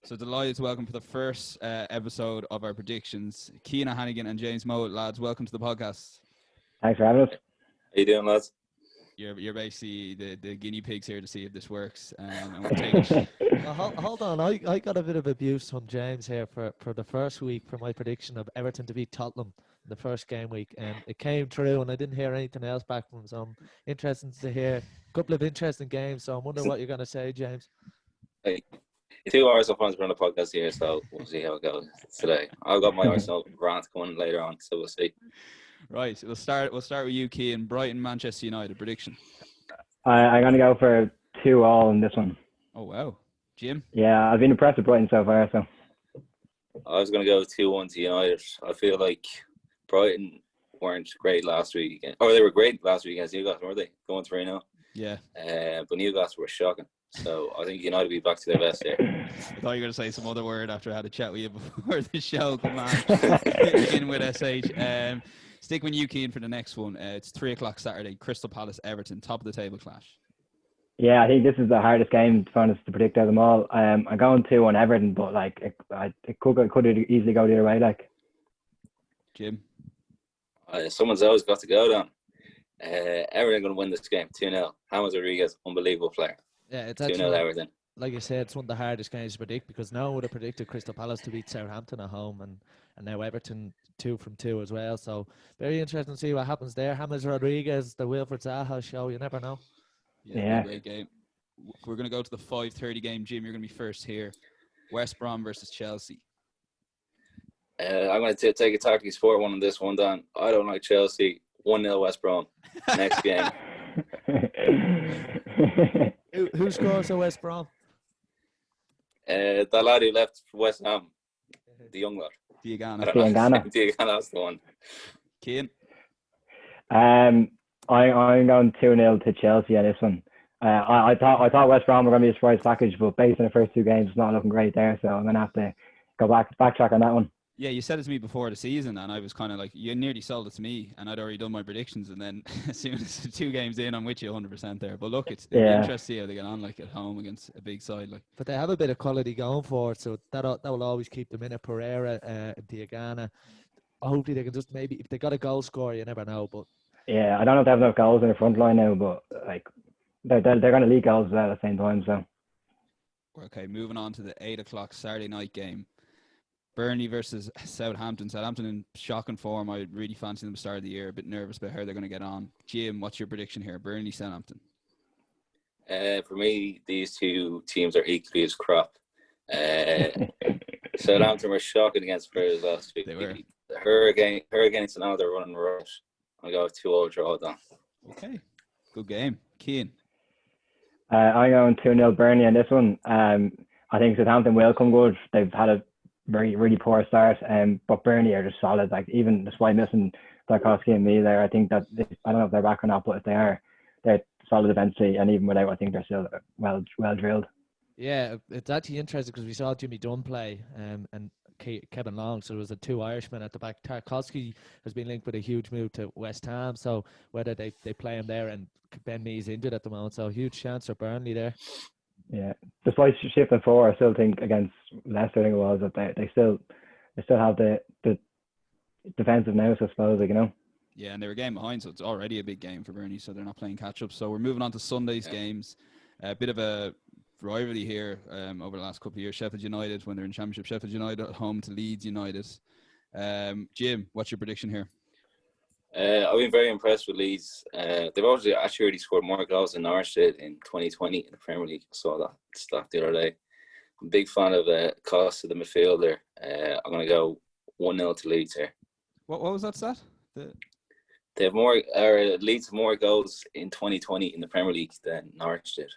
So delighted to welcome for the first episode of our predictions, Cian O'Hannigan and James Mouatt. Lads, welcome to the podcast. Thanks for having us. How you doing, lads? You're basically the guinea pigs here to see if this works, and we'll take it. Hold on, I got a bit of abuse from James here for the first week for my prediction of Everton to beat Tottenham in the first game week, and it came true, and I didn't hear anything else back from him, so I'm interested to hear a couple of interesting games, so I'm wondering what you're going to say, James. Hey, 2 hours of fun on the podcast here, so we'll see how it goes today. I've got my Arsenal rant going later on, so we'll see. Right, we'll start with you, Cian. Brighton, Manchester United prediction. I'm going to go for 2-2 in this one. Oh wow, Jim. Yeah, I've been impressed with Brighton so far. So I was going to go 2-1 to United. I feel like Brighton weren't great last week, or they were great last week against Newcastle, weren't they? Going 3-0. Yeah. But Newcastle were shocking. So I think United will be back to their best here. I thought you were going to say some other word after I had a chat with you before the show. Come on, begin with SH. Stick with you, Cian, for the next one. It's 3:00 Saturday. Crystal Palace, Everton, top of the table clash. yeah, I think this is the hardest game for us to predict out of them all. I'm going 2-1 Everton, but like it could easily go the other way. Like Jim. Someone's always got to go down. Everton going to win this game 2-0. James Rodriguez, unbelievable player. Yeah, it's 2-0 actually, Everton. like you said, it's one of the hardest games to predict because no one would have predicted Crystal Palace to beat Southampton at home, and now Everton 2 from 2 as well. So very interesting to see what happens there. James Rodriguez, the Wilfred Zaha show, you never know. Yeah. Great game. We're going to go to the 5:30 game. Jim, you're going to be first here. West Brom versus Chelsea. I'm going to take a tactics sport one on this one, Dan. I don't like Chelsea. 1-0 West Brom. Next game. Who scores for West Brom? The lad who left for West Ham. The young lad. Diagana. Diagana's the one. Cian. I'm going 2-0 to Chelsea on this one. I thought West Brom were going to be a surprise package, but based on the first 2 games, it's not looking great there. So I'm going to have to go backtrack on that one. Yeah, you said it to me before the season, and I was kind of like, you nearly sold it to me, and I'd already done my predictions, and then as soon as 2 games in, I'm with you 100% there. But look, it's interesting to see how they get on, like at home against a big side, like. But they have a bit of quality going for it, so that will always keep them in it. Pereira, Diagana. Hopefully they can just maybe, if they got a goal scorer, you never know. But yeah, I don't know if they have enough goals in the front line now, but like they're going to leak goals as well at the same time. So Okay, moving on to the 8:00 Saturday night game. Burnley versus Southampton. Southampton in shocking form. I really fancy them at the start of the year. A bit nervous about how they're going to get on. Jim, what's your prediction here? Burnley, Southampton. For me, these 2 teams are equally as crap. Southampton were shocking against Spurs last week. They were. Hurricanes and now they're running rush. I'll go 2-0 draw down. Okay, good game. Cian. I'm going 2-0 Burnley on this one. I think Southampton will come good. They've had a really poor start, but Burnley are just solid. Like even despite missing Tarkowski and me there, I think that I don't know if they're back or not, but if they are, they're solid defensively, and even without, I think they're still well drilled. yeah, it's actually interesting because we saw Jimmy Dunn play and Kevin Long, so there was 2 Irishmen at the back. Tarkowski has been linked with a huge move to West Ham, so whether they play him there, and Ben Mee's injured at the moment, so huge chance for Burnley there. Yeah, despite shifting forward, I still think against Leicester, I think it was that they still have the defensive nous, I suppose, like, you know. Yeah, and they were a game behind, so it's already a big game for Burnley, so they're not playing catch-up. So we're moving on to Sunday's games. A bit of a rivalry here over the last couple of years. Sheffield United, when they're in Championship, Sheffield United at home to Leeds United. Jim, what's your prediction here? I've been very impressed with Leeds. They've actually already scored more goals than Norwich did in 2020 in the Premier League. I saw that stat the other day. I'm a big fan of Costa, the midfielder. I'm going to go 1-0 to Leeds here. What was that stat? They have Leeds have more goals in 2020 in the Premier League than Norwich did.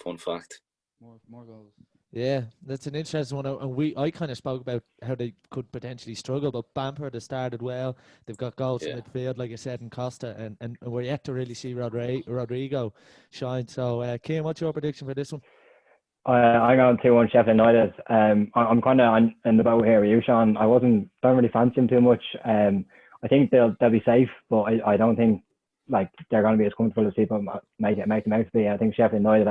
Fun fact. More goals. Yeah, that's an interesting one. And I kind of spoke about how they could potentially struggle, but Bamford has started well. They've got goals in midfield, like I said, in Costa, and we're yet to really see Rodrigo shine. So, Cian, what's your prediction for this one? I'm going 2-1 Sheffield United. I'm kind of in the boat here with you, Sean. Don't really fancy them too much. I think they'll be safe, but I don't think like they're going to be as comfortable as people make them out to be. I think Sheffield United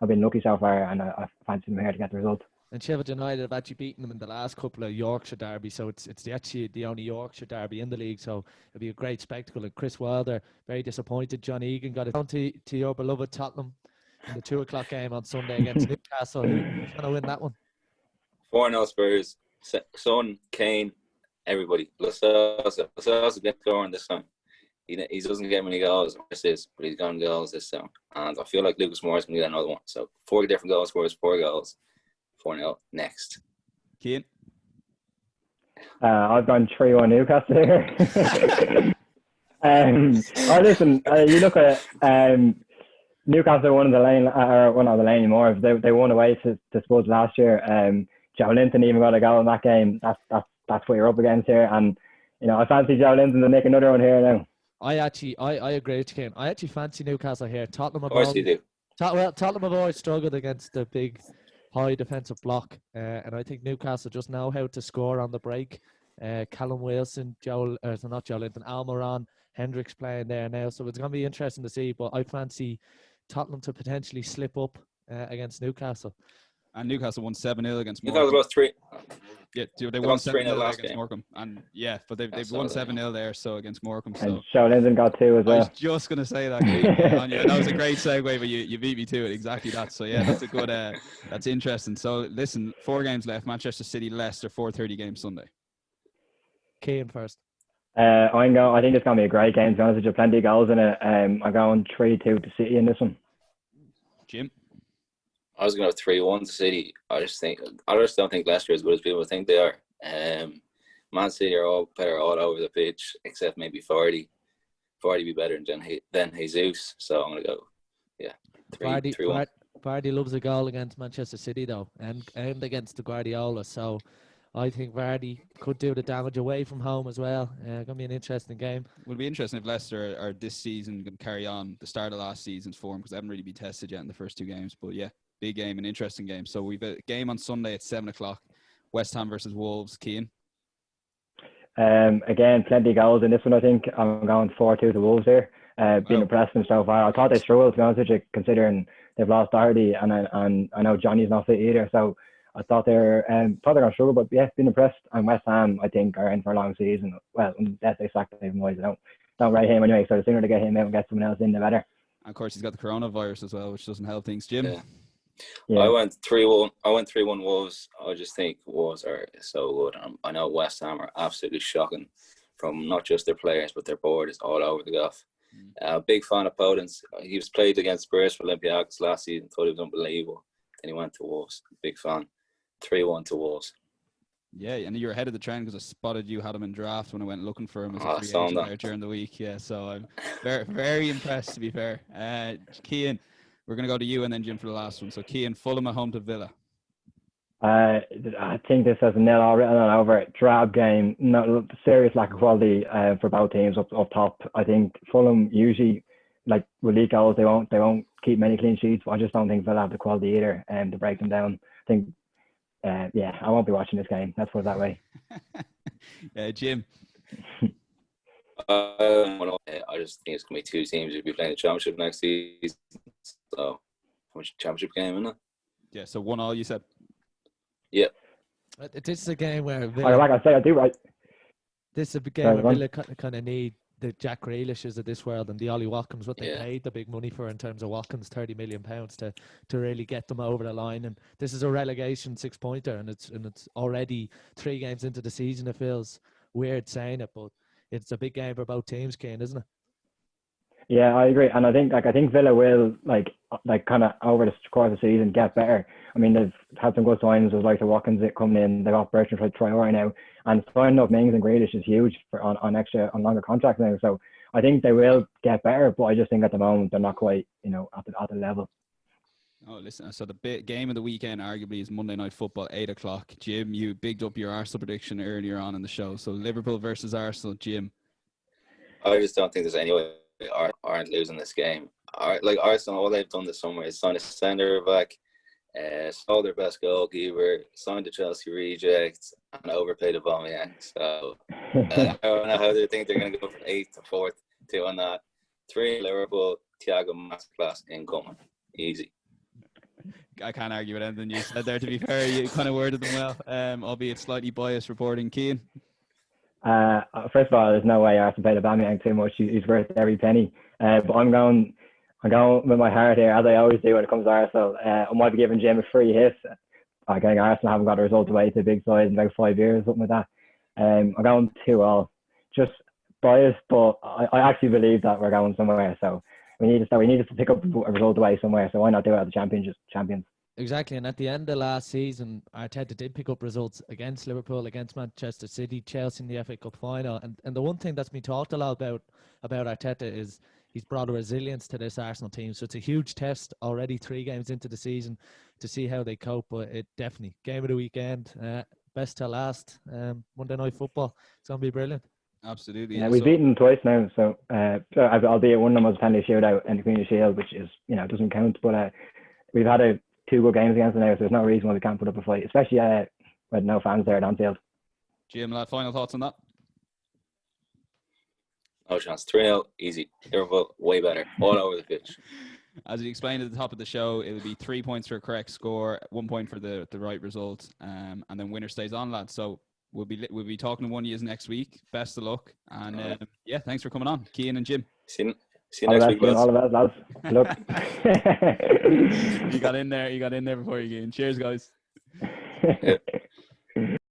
I've been lucky so far, and I fancy them here to get the result. And Sheffield United have actually beaten them in the last couple of Yorkshire derbies, so it's actually the only Yorkshire derby in the league, so it'll be a great spectacle. And Chris Wilder, very disappointed. John Egan got it down to your beloved Tottenham in the 2:00 game on Sunday against Newcastle. Who's going to win that one? 4-0 Spurs. Son, Kane, everybody. Lascelles gets scoring this time. He doesn't get many goals, but he's gotten goals this time. And I feel like Lucas Moore's going to get another one. So 4 different goals for us, 4 goals. 4-0 next. Cian? I've gone 3-1 Newcastle here. Listen, you look at Newcastle won the lane, or well, not the lane anymore. They won away to Spurs last year. Joe Linton even got a goal in that game. That's what you're up against here. And I fancy Joe Linton to make another one here now. I agree with you, Cian. I actually fancy Newcastle here. Tottenham Of course you do. Tottenham have always struggled against the big high defensive block, and I think Newcastle just know how to score on the break. Callum Wilson, not Joe Linton, Almiron, Hendricks playing there now, so it's going to be interesting to see. But I fancy Tottenham to potentially slip up against Newcastle. And Newcastle won 7-0 against Morecambe. Newcastle lost 3. Yeah, they won 7-0 last against game. Morecambe. And yeah, but they've won 7-0 there, so against Morecambe. So And Joe Linton got 2 as I well. was just going to say that. That was a great segue, but you beat me to it. Exactly that. So yeah, that's a good. That's interesting. So listen, 4 games left. Manchester City, Leicester, 4:30 game Sunday. Cian first. I think it's going to be a great game. To be honest with you, plenty of goals in it. I'm going 3-2 to City in this one. Jim? I was going to have 3-1 to City. I just don't think Leicester is as good as people think they are. Man City are all better all over the pitch, except maybe Vardy. Vardy be better than Jesus. So I'm going to go, 3-1. Vardy loves a goal against Manchester City though, and against the Guardiola. So I think Vardy could do the damage away from home as well. Going to be an interesting game. It will be interesting if Leicester are this season going to carry on the start of last season's form, because they haven't really been tested yet in the first 2 games. But yeah, big game, an interesting game. So we've a game on Sunday at 7:00. West Ham versus Wolves. Cian? Again, plenty of goals in this one. I think I'm going 4-2 to Wolves here. Been impressed with them so far. I thought they struggled, to be honest with you, considering they've lost Doherty, and I know Johnny's not fit either. So I thought they're going to struggle, but yeah, been impressed. And West Ham, I think, are in for a long season. Well, unless they sack David Moyes, don't rate him anyway. So the sooner they get him out and get someone else in, the better. And of course, he's got the coronavirus as well, which doesn't help things. Jim? Yeah. I went 3-1. I went 3-1 Wolves. I just think Wolves are so good. I know West Ham are absolutely shocking from not just their players, but their board is all over the golf. Big fan of Podence. He was played against Spurs for Olympiacos last season. Thought he was unbelievable. Then he went to Wolves. Big fan. 3-1 to Wolves. Yeah, and you're ahead of the trend because I spotted you had him in draft when I went looking for him as a free saw agent that. there during the week. Yeah, so I'm very, very impressed, to be fair. Cian, we're going to go to you and then Jim for the last one. So Cian, Fulham at home to Villa. I think this has a nil all written all over it. Drab game, no serious lack of quality for both teams up top. I think Fulham usually, like, with league goals, they won't keep many clean sheets. But I just don't think Villa have the quality either to break them down. I think, I won't be watching this game. Let's put it that way. Jim. I just think it's going to be 2 teams who'll be playing the championship next season. So, which championship game, isn't it? Yeah, so 1-1, you said. Yeah. This is a game where Villa, Like I say, I do right. this is a game where Villa kind of need the Jack Grealishes of this world and the Ollie Watkins, what they paid the big money for in terms of Watkins, £30 million to really get them over the line. And this is a relegation 6-pointer, and it's already 3 games into the season. It feels weird saying it, but it's a big game for both teams, Cian, isn't it? Yeah, I agree, and I think Villa will like kind of over the course of the season get better. I mean, they've had some good signings with like the Watkins that coming in. They got Bertrand for Traore now, and signing up Mings and Grealish is huge for on longer contracts now. So I think they will get better, but I just think at the moment they're not quite at the level. Oh, listen. So the game of the weekend arguably is Monday Night Football, 8:00. Jim, you bigged up your Arsenal prediction earlier on in the show. So Liverpool versus Arsenal, Jim. I just don't think there's any way aren't losing this game. Like Arsenal, all they've done this summer is sign a centre back, sold their best goalkeeper, signed the Chelsea reject, and overpaid Aubameyang. So I don't know how they think they're going to go from 8th to 4th, 2 on that. 3 Liverpool, Thiago masterclass incoming, easy. I can't argue with anything you said there. To be fair, you kind of worded them well, albeit slightly biased reporting. Cian? First of all, there's no way Arsenal paid Aubameyang too much. He's worth every penny. But I'm going with my heart here, as I always do when it comes to Arsenal. I might be giving Jim a free hit. I think Arsenal haven't got a result away to a big side in about 5 years, something like that. I'm going 2-2. Just biased, but I actually believe that we're going somewhere. So we need to pick up a result away somewhere. So why not do it at the champions? Exactly, and at the end of last season, Arteta did pick up results against Liverpool, against Manchester City, Chelsea in the FA Cup final. And the one thing that's been talked a lot about Arteta is he's brought a resilience to this Arsenal team. So it's a huge test already 3 games into the season to see how they cope. But it definitely, game of the weekend, best to last, Monday Night Football. It's going to be brilliant. Absolutely. Yeah, we've beaten them twice now. So albeit one of them was a penalty shootout in the Queen Shield, which is, doesn't count. But we've had 2 good games against them now, so there's no reason why we can't put up a fight, especially with no fans there at Anfield. Jim, final thoughts on that? No chance. 3-0, easy. Liverpool, way better. All over the pitch. As you explained at the top of the show, it would be 3 points for a correct score, 1 point for the right result, and then winner stays on, lads. So we'll be talking to one of you next week. Best of luck, and thanks for coming on, Cian and Jim. See you next week, all of lads. Look. You got in there before you get in. Cheers, guys. Yeah.